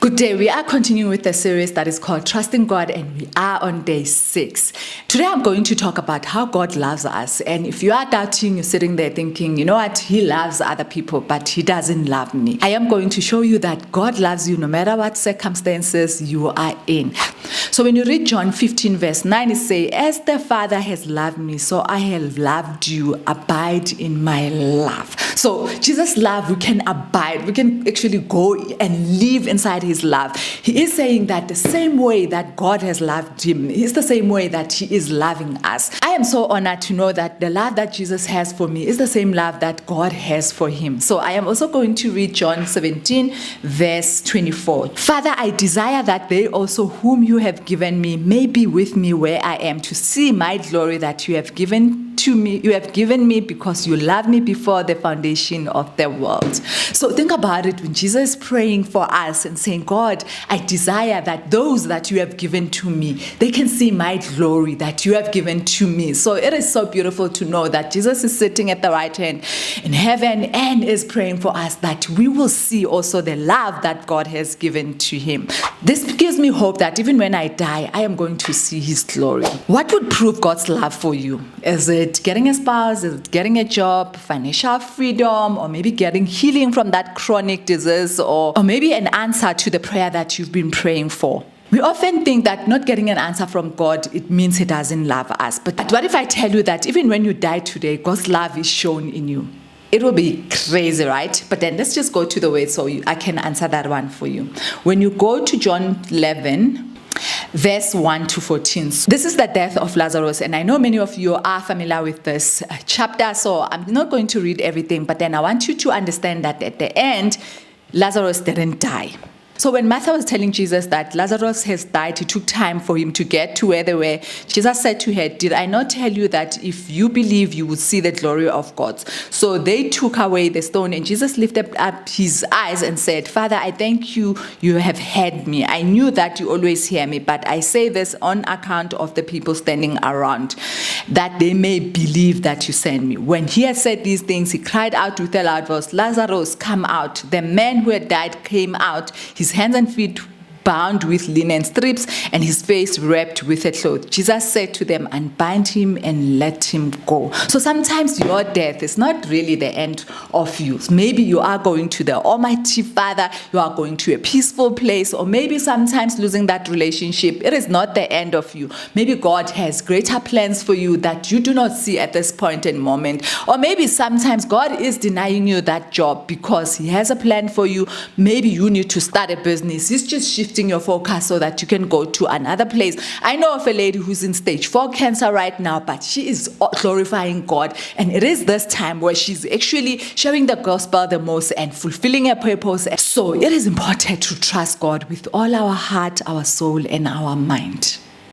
Good day. We are continuing with the series that is called Trusting God, and we are on day 6. Today I'm going to talk about how God loves us. And if you are doubting, you're sitting there thinking, you know what, he loves other people, but he doesn't love me. I am going to show you that God loves you no matter what circumstances you are in. So when you read John 15 verse 9, it says, as the Father has loved me, so I have loved you. Abide in my love. So Jesus' love, we can abide. We can actually go and live inside his love. He is saying that the same way that God has loved him is the same way that he is loving us. I am so honored to know that the love that Jesus has for me is the same love that God has for him. So I am also going to read John 17 verse 24. Father, I desire that they also whom you have given me may be with me where I am, to see my glory that you have given to me. You have given me because you loved me before the foundation of the world. So think about it when Jesus is praying for us and saying, God, I desire that those that you have given to me, they can see my glory that you have given to me. So it is so beautiful to know that Jesus is sitting at the right hand in heaven and is praying for us that we will see also the love that God has given to him. This gives me hope that even when I die, I am going to see his glory. What would prove God's love for you? Is it getting a spouse? Is it getting a job, financial freedom, or maybe getting healing from that chronic disease, or maybe an answer to the prayer that you've been praying for? We often think that not getting an answer from God, it means he doesn't love us. But what if I tell you that even when you die today, God's love is shown in you? It will be crazy, right? But then let's just go to the word so I can answer that one for you. When you go to John 11, verse 1 to 14. This is the death of Lazarus, and I know many of you are familiar with this chapter, so I'm not going to read everything, but then I want you to understand that at the end, Lazarus didn't die. So when Martha was telling Jesus that Lazarus has died, it took time for him to get to where they were. Jesus said to her, did I not tell you that if you believe, you would see the glory of God? So they took away the stone, and Jesus lifted up his eyes and said, Father, I thank you, you have heard me. I knew that you always hear me, but I say this on account of the people standing around, that they may believe that you sent me. When he had said these things, he cried out with a loud voice, Lazarus, come out. The man who had died came out, his hands and feet bound with linen strips, and his face wrapped with a cloth. Jesus said to them, unbind him and let him go. So sometimes your death is not really the end of you. Maybe you are going to the Almighty Father, you are going to a peaceful place, or maybe sometimes losing that relationship. It is not the end of you. Maybe God has greater plans for you that you do not see at this point in moment. Or maybe sometimes God is denying you that job because he has a plan for you. Maybe you need to start a business. He's just shifting your focus so that you can go to another place. I know of a lady who's in stage 4 cancer right now, but she is glorifying God, and it is this time where she's actually sharing the gospel the most and fulfilling her purpose. So it is important to trust God with all our heart, our soul, and our mind.